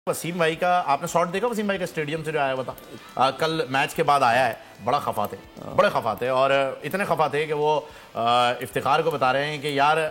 वसीम भाई का आपने शॉट देखा? वसीम भाई का स्टेडियम से जो आया हुआ था कल मैच के बाद आया है, बड़ा खफा थे, बड़े खफा थे और इतने खफा थे कि वो इफ्तिखार को बता रहे हैं कि यार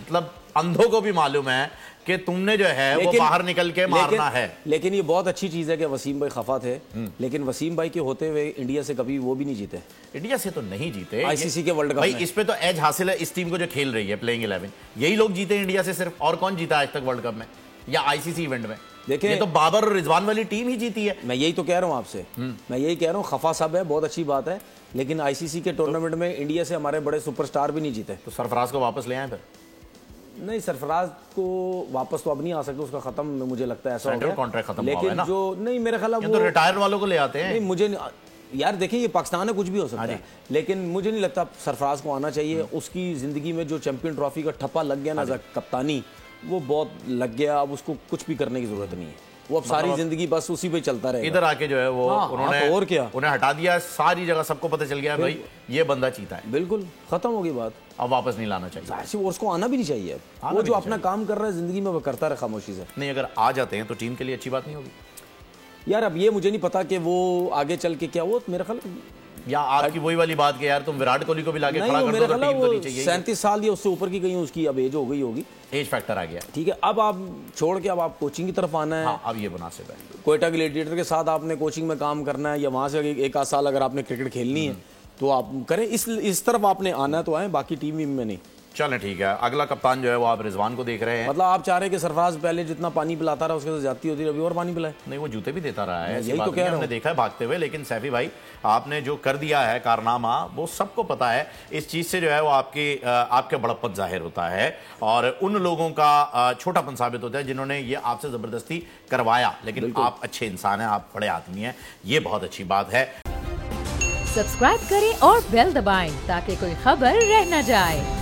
मतलब अंधों को भी मालूम है कि तुमने जो है वो बाहर निकल के मारना है। लेकिन ये बहुत अच्छी चीज़ है कि वसीम भाई खफा थे, लेकिन वसीम भाई के होते हुए इंडिया से कभी वो भी नहीं जीते। इंडिया से तो नहीं जीते, आईसीसी के वर्ल्ड कप भाई में। इस पे तो एज हासिल है इस टीम को जो खेल रही है प्लेइंग 11, यही लोग जीते इंडिया से सिर्फ। और कौन जीता आज तक वर्ल्ड कप में या आईसीसी इवेंट में? देखिए ये तो बाबर और रिजवान वाली टीम ही जीती है। मैं यही तो कह रहा हूँ आपसे, मैं यही कह रहा हूँ खफा सब है, बहुत अच्छी बात है, लेकिन आईसीसी के टूर्नामेंट में इंडिया से हमारे बड़े सुपरस्टार भी नहीं जीते। तो सरफराज को वापस ले आए फिर? नहीं, सरफराज को वापस तो अब नहीं आ सकते, उसका खत्म मुझे लगता है ऐसा हो गया। कॉन्ट्रैक्ट खत्म हुआ है लेकिन ना? जो नहीं, मेरे ख्याल तो रिटायर वालों को ले आते हैं। नहीं, मुझे यार देखिए ये पाकिस्तान है, कुछ भी हो सकता है, लेकिन मुझे नहीं लगता सरफराज को आना चाहिए। उसकी जिंदगी में जो चैंपियन ट्रॉफी का ठप्पा लग गया ना कप्तानी, वो बहुत लग गया। अब उसको कुछ भी करने की जरूरत नहीं है, वो अब सारी जिंदगी बस उसी पे चलता रहेगा। इधर आके जो है वो उन्होंने तो और क्या, उन्हें हटा दिया, सारी जगह सबको पता चल गया भाई ये बंदा चीता है। बिल्कुल खत्म हो गई बात, अब वापस नहीं लाना चाहिए। जाहिर सी उसको आना भी नहीं चाहिए। वो जो अपना काम कर रहा है जिंदगी में वो करता रहे खामोशी से। नहीं, अगर आ जाते हैं तो टीम के लिए अच्छी बात नहीं होगी यार। अब ये मुझे नहीं पता कि वो आगे चल के क्या, वो मेरे ख्याल या आपकी वही वाली बात कि यार तुम विराट कोहली को भी लाके खड़ा कर दो तो टीम तो नहीं चाहिए। 37 साल या उससे ऊपर की गई, उसकी अब एज हो गई होगी, एज फैक्टर आ गया। ठीक है, अब आप छोड़ के अब आप कोचिंग की तरफ आना है। हाँ, अब ये मुनासिब है। कोयटा ग्लेडिएटर के साथ आपने कोचिंग में काम करना है, या वहां से एक आध साल अगर आपने क्रिकेट खेलनी है तो आप करें। इस तरफ आपने आना है तो आए, बाकी टीम में नहीं। चलें ठीक है। अगला कप्तान जो है वो आप रिजवान को देख रहे हैं। मतलब आप चाह रहे हैं कि सरफराज पहले जितना पानी पिलाता रहा उसके साथ ज्यादती होती, अभी और पानी पिलाए? नहीं, वो जूते भी देता रहा है, यही तो कह रहा हूं। हमने देखा है भागते हुए। लेकिन सैफी भाई आपने जो कर दिया है कारनामा, वो सबको पता है। इस चीज से जो है वो आपके बड़प्पन जाहिर होता है और उन लोगों का छोटापन साबित होता है जिन्होंने ये आपसे जबरदस्ती करवाया। लेकिन आप अच्छे इंसान हैं, आप बड़े आदमी हैं, ये बहुत अच्छी बात है। सब्सक्राइब करें और बेल दबाएं ताकि कोई खबर रह न जाए।